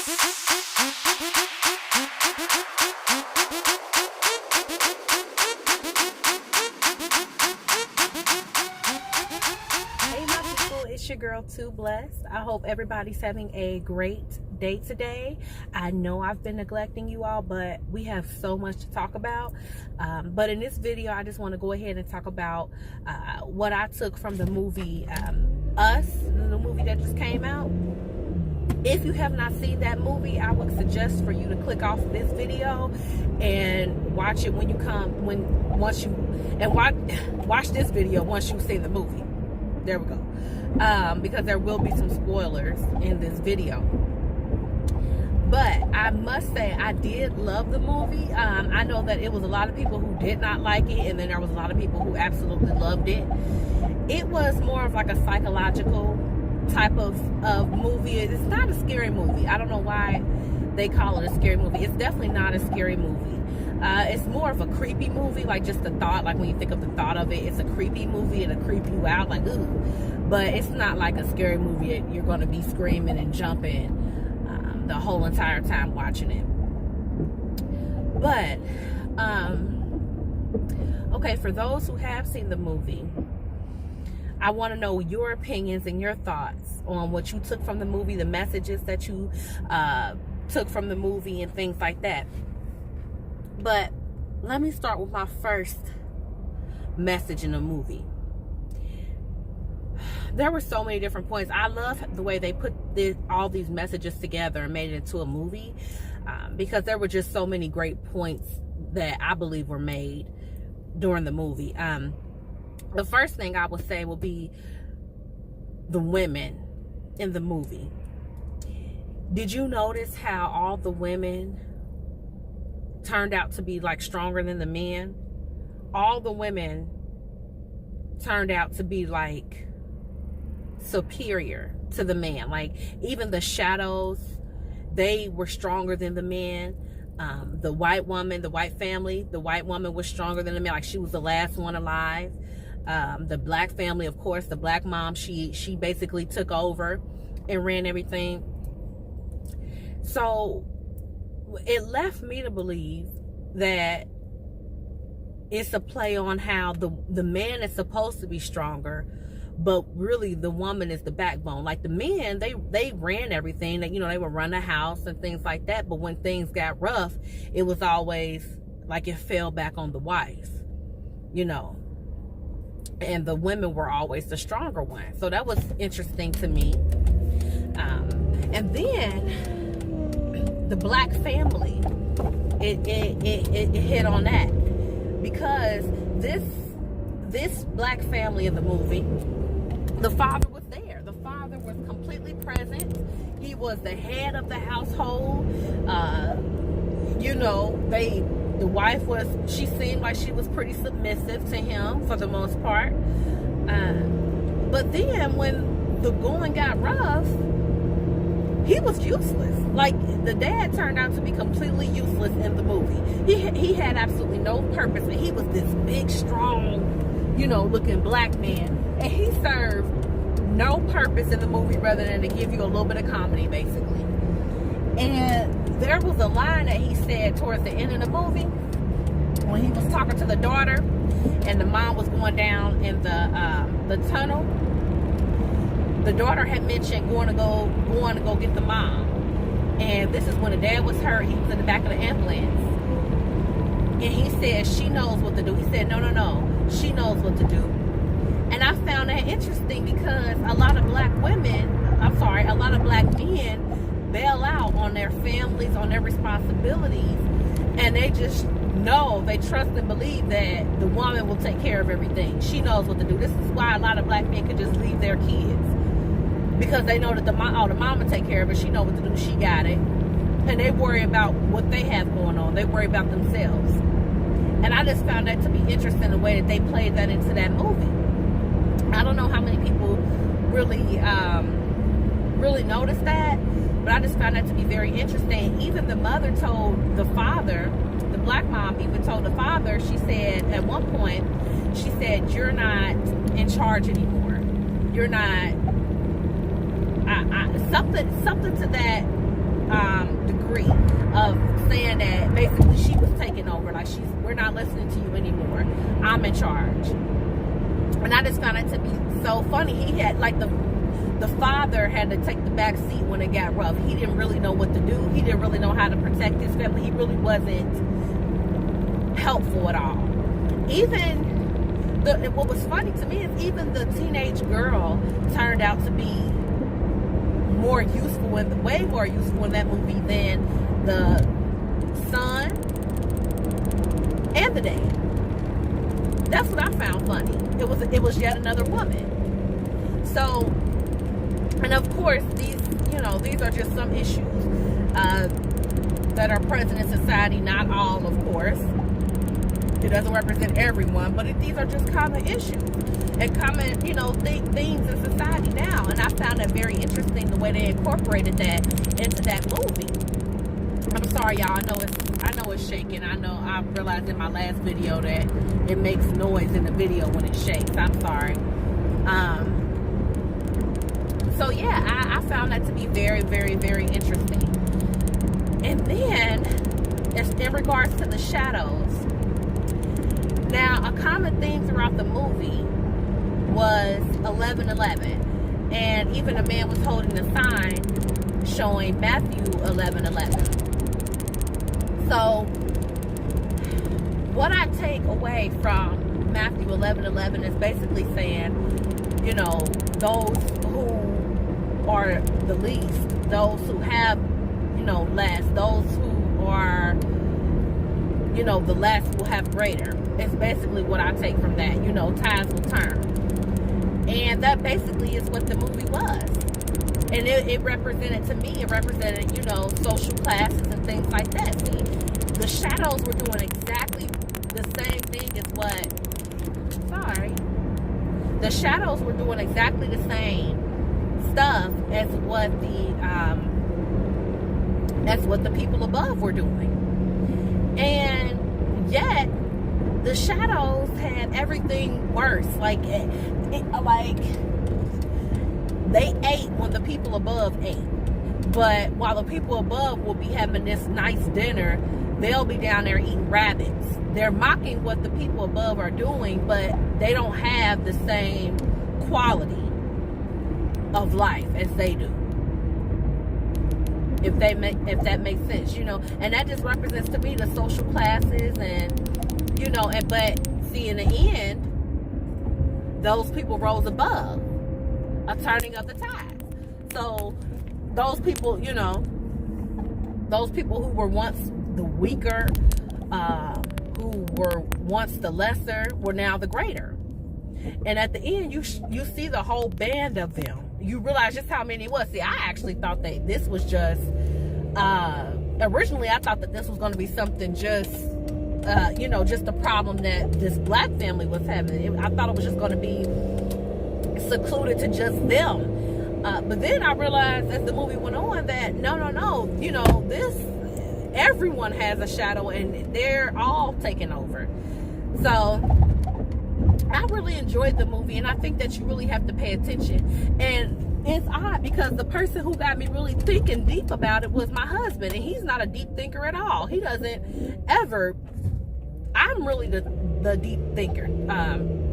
It's your girl Too Blessed. I hope everybody's having a great day today. I know I've been neglecting you all, but we have so much to talk about. But in this video, I just want to go ahead and talk about what I took from the movie Us, the movie that just came out. If you have not seen that movie, I would suggest for you to click off this video and watch it when you come, watch this video once you've seen the movie. There we go. Because there will be some spoilers in this video. But I must say, I did love the movie. I know that it was a lot of people who did not like it, and then there was a lot of people who absolutely loved it. It was more of like a psychological type of movie. It's not a scary movie. I don't know why they call it a scary movie. It's definitely not a scary movie. It's more of a creepy movie, like just the thought, like when you think of the thought of it, it's a creepy movie, it'll creep you out, like, ooh. But it's not like a scary movie. You're going to be screaming and jumping the whole entire time watching it. But, okay, for those who have seen the movie, I want to know your opinions and your thoughts on what you took from the movie, the messages that you took from the movie and things like that. But let me start with my first message in the movie. There were so many different points. I love the way they put all these messages together and made it into a movie, because there were just so many great points that I believe were made during the movie. The first thing I would say will be the women in the movie. Did you notice how all the women turned out to be like stronger than the men? All the women turned out to be like superior to the man. Like even the shadows, they were stronger than the men. The white woman, the white family, the white woman was stronger than the man. Like she was the last one alive. The black family, of course, the black mom, she basically took over and ran everything. So it left me to believe that it's a play on how the man is supposed to be stronger, but really the woman is the backbone. Like the men, they ran everything. That, you know, they would run the house and things like that. But when things got rough, it was always like it fell back on the wife, you know. And the women were always the stronger ones. So that was interesting to me. And then the black family, it hit on that, because this black family in the movie, the father was there. The father was completely present. He was the head of the household. You know, the wife was, she seemed like she was pretty submissive to him for the most part. But then when the going got rough, he was useless. Like the dad turned out to be completely useless in the movie. He had absolutely no purpose, and he was this big, strong, you know, looking black man, and he served no purpose in the movie rather than to give you a little bit of comedy, basically. And there was a line that he said towards the end of the movie when he was talking to the daughter, and the mom was going down in the tunnel. The daughter had mentioned going to go get the mom. And this is when the dad was hurt. He was in the back of the ambulance. And he said, she knows what to do. He said, no. She knows what to do. And I found that interesting because a lot of black men bail out on their families, on their responsibilities. And they just know, they trust and believe that the woman will take care of everything. She knows what to do. This is why a lot of black men could just leave their kids. Because they know that the mama take care of it. She know what to do. She got it. And they worry about what they have going on. They worry about themselves. And I just found that to be interesting, the way that they played that into that movie. I don't know how many people really noticed that, but I just found that to be very interesting. Even the mother told the father, the black mom even told the father, she said at one point, she said, you're not in charge anymore. You're not, something to that Like, we're not listening to you anymore. I'm in charge. And I just found it to be so funny. He had, like, the father had to take the back seat when it got rough. He didn't really know what to do. He didn't really know how to protect his family. He really wasn't helpful at all. Even what was funny to me is even the teenage girl turned out to be more useful and way more useful in that movie than the son and the dad. That's what I found funny. It was yet another woman. So, and of course, these are just some issues that are present in society. Not all, of course. It doesn't represent everyone, but these are just common issues and common, things in society now. And I found it very interesting the way they incorporated that into that movie. I'm sorry, y'all. I know it's shaking. I realized in my last video that it makes noise in the video when it shakes. I'm sorry. So yeah, I found that to be very, very, very interesting. And then, in regards to the shadows, now a common theme throughout the movie was 11:11, and even a man was holding a sign showing Matthew 11:11. So, what I take away from Matthew 11:11 is basically saying, those who are the least, those who have, less, those who are, the less will have greater. It's basically what I take from that. Times will turn. And that basically is what the movie was. And it represented, to me, social classes and things like that. See, the shadows were doing exactly the same thing as the shadows were doing exactly the same stuff as what the people above were doing. And yet, the shadows had everything worse. Like they ate when the people above ate. But while the people above will be having this nice dinner, they'll be down there eating rabbits. They're mocking what the people above are doing, but they don't have the same quality of life as they do. If that makes sense, and that just represents to me the social classes and but see, in the end, those people rose above a turning of the tides. So those people, those people who were once the weaker, who were once the lesser, were now the greater. And at the end, you see the whole band of them. You realize just how many it was. See, I actually thought that this was just, originally I thought that this was going to be something just, just a problem that this black family was having. I thought it was just going to be secluded to just them. But then I realized as the movie went on that, no, everyone has a shadow and they're all taking over. So I really enjoyed the movie, and I think that you really have to pay attention. And it's odd because the person who got me really thinking deep about it was my husband, and he's not a deep thinker at all. He doesn't ever. I'm really the deep thinker,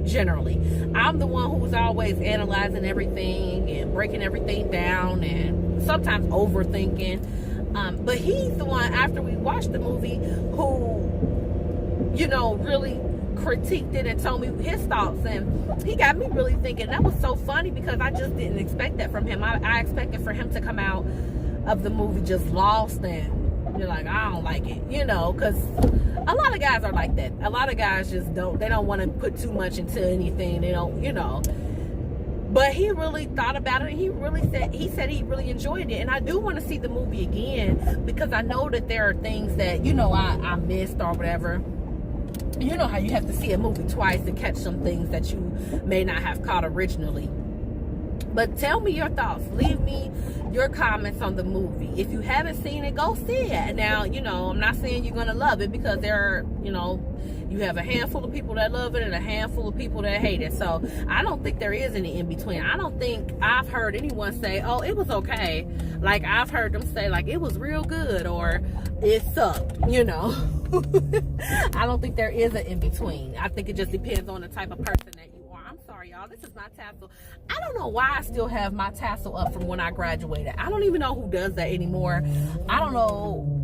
generally. I'm the one who's always analyzing everything and breaking everything down and sometimes overthinking. But he's the one, after we watched the movie, who, really critiqued it and told me his thoughts, and he got me really thinking. That was so funny because I just didn't expect that from him. I expected for him to come out of the movie just lost and you're like, I don't like it, because a lot of guys are like that. A lot of guys just don't want to put too much into anything. They don't, but he really thought about it, and he said he really enjoyed it. And I do want to see the movie again because I know that there are things that I missed or whatever. You know how you have to see a movie twice to catch some things that you may not have caught originally. But tell me your thoughts. Leave me your comments on the movie. If you haven't seen it, go see it. Now, I'm not saying you're going to love it because there are, you have a handful of people that love it and a handful of people that hate it. So I don't think there is any in between. I don't think I've heard anyone say, oh, it was okay. Like I've heard them say like it was real good or it sucked, I don't think there is an in-between. I think it just depends on the type of person that you are. I'm sorry, y'all. This is my tassel. I don't know why I still have my tassel up from when I graduated. I don't even know who does that anymore. I don't know.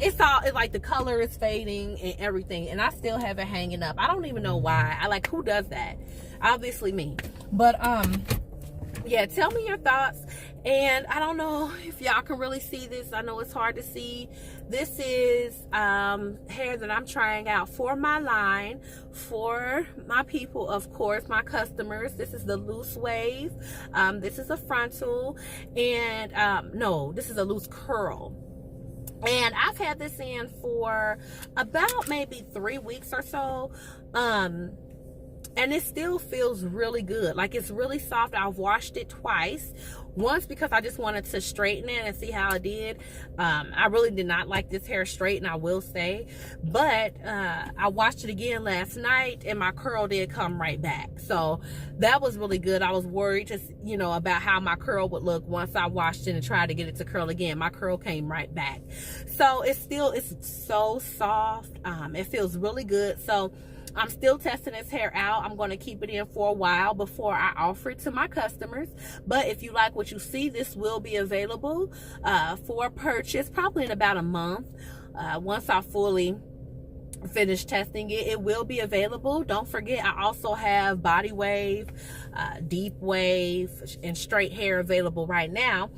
It's like the color is fading and everything, and I still have it hanging up. I don't even know why. Who does that? Obviously me. But yeah, tell me your thoughts. And I don't know if y'all can really see this. I know it's hard to see. This is hair that I'm trying out for my line, for my people, of course, my customers. This is the loose wave. This is a frontal, and no, this is a loose curl. And I've had this in for about maybe 3 weeks or so. And it still feels really good. Like, it's really soft. I've washed it twice. Once because I just wanted to straighten it and see how it did. I really did not like this hair straighten, I will say. But I washed it again last night, and my curl did come right back. So that was really good. I was worried just, you know, about how my curl would look once I washed it and tried to get it to curl again. My curl came right back. So it's so soft. It feels really good. So I'm still testing this hair out. I'm going to keep it in for a while before I offer it to my customers. But if you like what you see, this will be available for purchase probably in about a month. Once I fully finish testing it, it will be available. Don't forget, I also have body wave, deep wave, and straight hair available right now.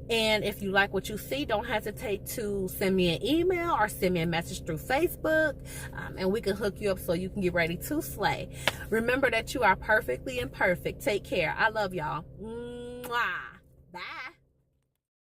And if you like what you see, don't hesitate to send me an email or send me a message through Facebook, and we can hook you up so you can get ready to slay. Remember that you are perfectly imperfect. Take care. I love y'all. Mwah. Bye.